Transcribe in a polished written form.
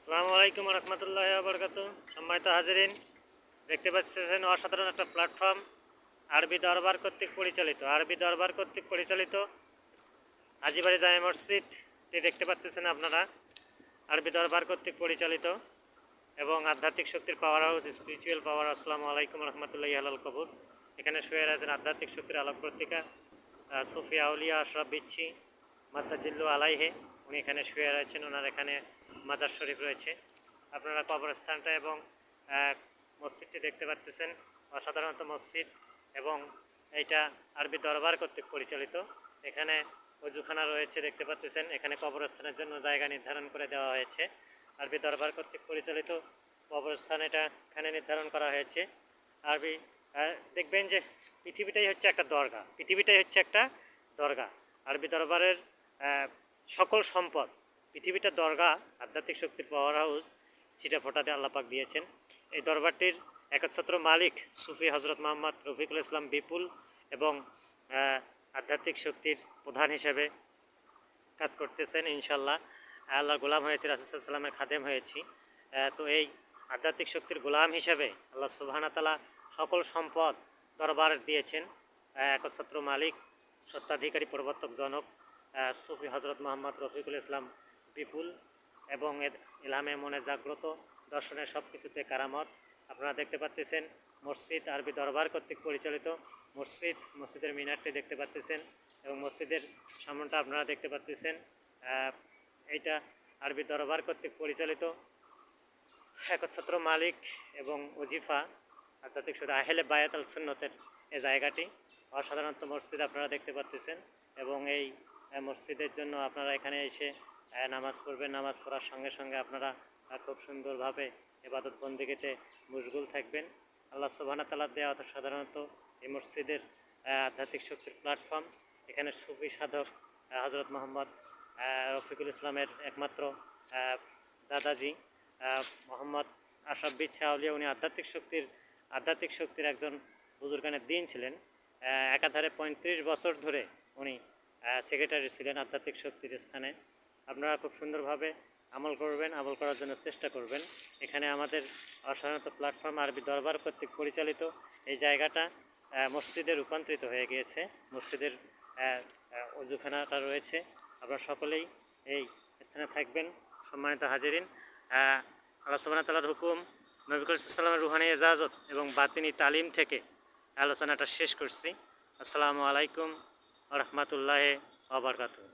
আসসালামু আলাইকুম রহমতুল্লাহ বরকাত। সম্মানিত হাজিরিন, দেখতে পাচ্ছেন অসাধারণ একটা প্ল্যাটফর্ম আরবি দরবার কর্তৃক পরিচালিত হাজীবাড়ি জামে মসজিদটি দেখতে পাচ্ছেন আপনারা। আরবি দরবার কর্তৃক পরিচালিত এবং আধ্যাত্মিক শক্তির পাওয়ার হাউস, স্পিরিচুয়াল পাওয়ার। আসসালামু আলাইকুম রহমতুল্লাহ আলাল কবুর। এখানে শুয়ে রয়েছেন আধ্যাত্মিক শক্তির আলোক পত্রিকা সুফি আউলিয়া আশরাফ বিচ্ছি মাদ্দাজিল্লু আলাইহে। উনি এখানে শুয়ে রয়েছেন। ওনার এখানে মাজার শরীফ রয়েছে। আপনারা কবরস্থানটা এবং মসজিদটি দেখতে পাচ্ছেন। অসাধারণত মসজিদ এবং এইটা আরবি দরবার কর্তৃক পরিচালিত। এখানে অজুখানা রয়েছে দেখতে পাচ্ছেন। এখানে কবরস্থানের জন্য জায়গা নির্ধারণ করে দেওয়া হয়েছে। আরবি দরবার কর্তৃক পরিচালিত কবরস্থান এটা এখানে নির্ধারণ করা হয়েছে। আরবি দেখবেন যে পৃথিবীটাই হচ্ছে একটা দরগা। আরবি দরবারের সকল সম্পদ, পৃথিবীটা দরগা, আধ্যাত্মিক শক্তির পাওয়ার হাউস চিটা ফোটাতে আল্লাপাক দিয়েছেন। এই দরবারটির একচ্ছত্র মালিক সুফি হজরত মোহাম্মদ রফিকুল ইসলাম বিপুল এবং আধ্যাত্মিক শক্তির প্রধান হিসেবে কাজ করতেছেন। ইনশাল্লাহ আল্লাহর গোলাম হয়েছি, রাসূল সাল্লাল্লাহু আলাইহি ওয়াসাল্লামের খাদেম হয়েছি। তো এই আধ্যাত্মিক শক্তির গোলাম হিসেবে আল্লাহ সুবহানাহু ওয়া তাআলা সকল সম্পদ দরবার দিয়েছেন। একচ্ছত্র মালিক, সত্ত্বাধিকারী, প্রবর্তক জনক সুফি হজরত মোহাম্মদ রফিকুল ইসলাম বিপুল এবং ইলহামে মনে জাগ্রত দর্শনের সব কিছুতে কারামত। আপনারা দেখতে পাচ্ছেন মসজিদ আরবি দরবার কর্তৃক পরিচালিত মসজিদের মিনারটি দেখতে পাচ্ছেন এবং মসজিদের সামনটা আপনারা দেখতে পাচ্ছেন। এইটা আরবি দরবার কর্তৃক পরিচালিত একচ্ছত্র মালিক এবং ওজিফা আধ্যাত্মিক শুধু আহলে বায়াত আল সুন্নতের এই জায়গাটি। অসাধারণত মসজিদ আপনারা দেখতে পাচ্ছেন এবং এই মসজিদের জন্য আপনারা এখানে এসে নামাজ পড়বেন। নামাজ পড়ার সঙ্গে সঙ্গে আপনারা খুব সুন্দরভাবে ইবাদত বন্দেগীতে মশগুল থাকবেন। আল্লাহ সুবহানাহু ওয়া তাআলা দেওয়া সাধারণত এই মসজিদের আধ্যাত্মিক শক্তির প্ল্যাটফর্ম। এখানে সুফি সাধক হজরত মোহাম্মদ রফিকুল ইসলামের একমাত্র দাদাজি মোহাম্মদ আশরাফ বিচ্ছি আউলিয়া, উনি আধ্যাত্মিক শক্তির একজন বুজুর্গানের দিন ছিলেন। একাধারে 35 বছর ধরে উনি সেক্রেটারি ছিলেন আধ্যাত্মিক শক্তির স্থানে। আপনারা খুব সুন্দরভাবে আমল করার জন্য চেষ্টা করবেন। এখানে আমাদের অসাধারণত প্ল্যাটফর্ম আরবি দরবার কর্তৃক পরিচালিত এই জায়গাটা মসজিদে রূপান্তরিত হয়ে গিয়েছে। মসজিদের অজুখানাটা রয়েছে। আপনারা সকলেই এই স্থানে থাকবেন। সম্মানিত হাজিরিন, আল্লাহ সুবহানাহু ওয়া তাআলার হুকুম, নবী করিম সাল্লাল্লাহু আলাইহি ওয়াসাল্লামের রুহানি ইজাজত এবং বাতিনি তালিম থেকে আলোচনাটা শেষ করছি। আসসালামু আলাইকুম ওয়া রাহমাতুল্লাহি ওয়া বারাকাতুহু।